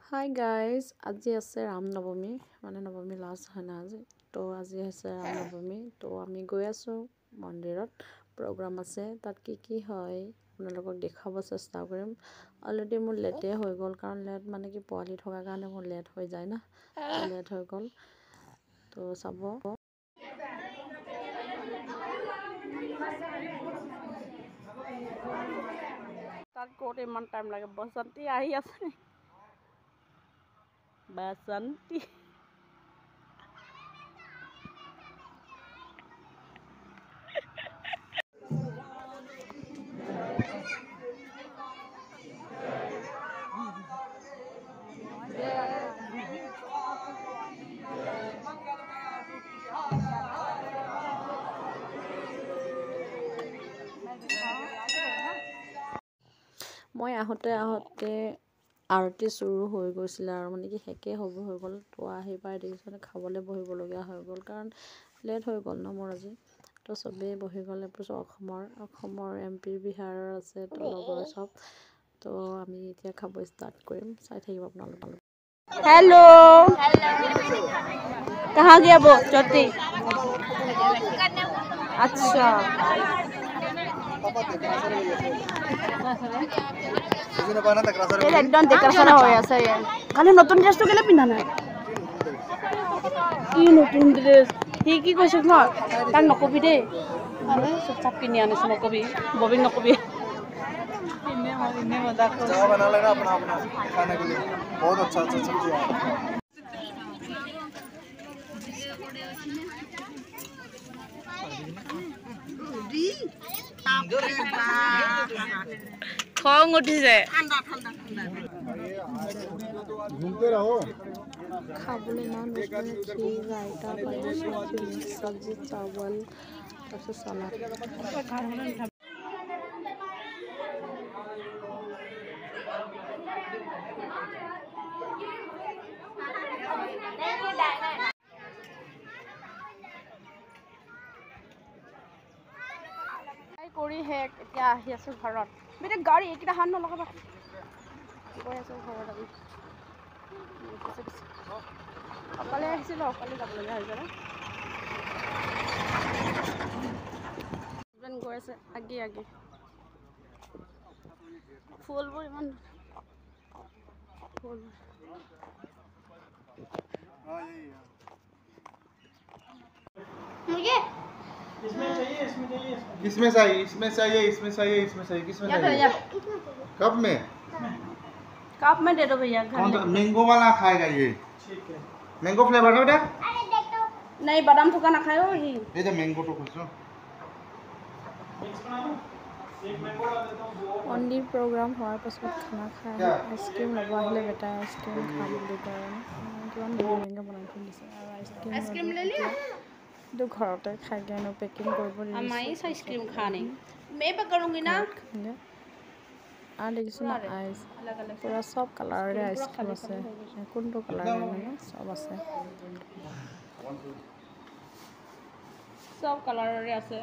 Hi guys, আজি আছে ৰামনৱমী মানে নৱমী লাষ্ট হয় না আজি তো আজি আছে ৰামনৱমী তো আমি গৈ আছো মন্দিৰত প্ৰগ্ৰাম আছে তাত কি হয় আপোনালোকক দেখাব চেষ্টা কৰিম অলৰেডি মোৰ লেটে হৈ গল কাৰণ লেট মানে কি পোৱালি থকা কাৰণে মোৰ লেট হৈ যায় না লেট হৈ গল তো চাব তাত কোতে ইমান টাইম লাগে বসন্তি আহি আছে Basanti. মই আহোতে আৰতি শুৰু হৈ গৈছিল আৰু মানে কি হেকে হ'ব হৈ গ'ল তো আহি পাই দেখিছনে খাবলৈ বহিব লগা হৈ গ'ল কাৰণ লেট হৈ গ'ল ন মোৰ আজি তো সবে বহি গ'লে পিছত অসমৰ এমপি বিহাৰৰ আছে তো লগৰ সব তো আমি এতিয়া খাব ষ্টাৰ্ট কৰিম চাই থাকিব আপোনালোক हेलो कहाँ गया वो चोटी अच्छा एकदम डेकोरेशन हो আছে খালি নতুন ড্রেস তো গেলে পিন্ধা নাই কি নতুন ড্রেস কি কৈছ ন তাক নকবি দেই মানে চুপচাপ কিনি আনিছো নকবি ববিক নকবি इन्हें मजाक चाव बना लेना अपना अपना खाने के लिए बहुत अच्छा सब्जी है खंग उठिसे घूमते रहो खाबले नान उसमें खीर रायता पायस सब्जी चावल तब से सलाद কৰি হে এতিয়া আহি আছো ঘৰত বেটা গাড়ী একিটা হান নলগাবা গৈ আছো ঘৰত আমি অকলে আহিছিলো অকলে যাবলগীয়া হৈছে হাজবেণ্ড গৈ আছে আগে ফুলবোৰ ইমান ফুল मुझे इसमें चाहिए किसमें चाहिए किसमें चाहिए कप में दे दो भैया कौन सा मैंगो वाला खाएगा ये ठीक है मैंगो फ्लेवर है बेटा नहीं बादाम थोका ना खाओ ये तो मैंगो तो कुछ मन्दिर प्रोग्राम होৱাৰ পাছত খানা খাই আইসক্ৰীম ল'ব আহিলে বেটা আইসক্ৰীম খাম বুলি কয় কিমান ধুনীয়াকৈ বনাই থৈ দিছে আৰু আইসক্ৰীম ले लिया तो घरতে খাই কেনে পেকিং কৰিব দিছে हमारी आइसक्रीम खाने मैं पे करूंगी ना আর দেখিছো না আইস পুরা সব কালারের আইসক্রিম আছে কোনটো কালারের মানে সব আছে सब कलर আছে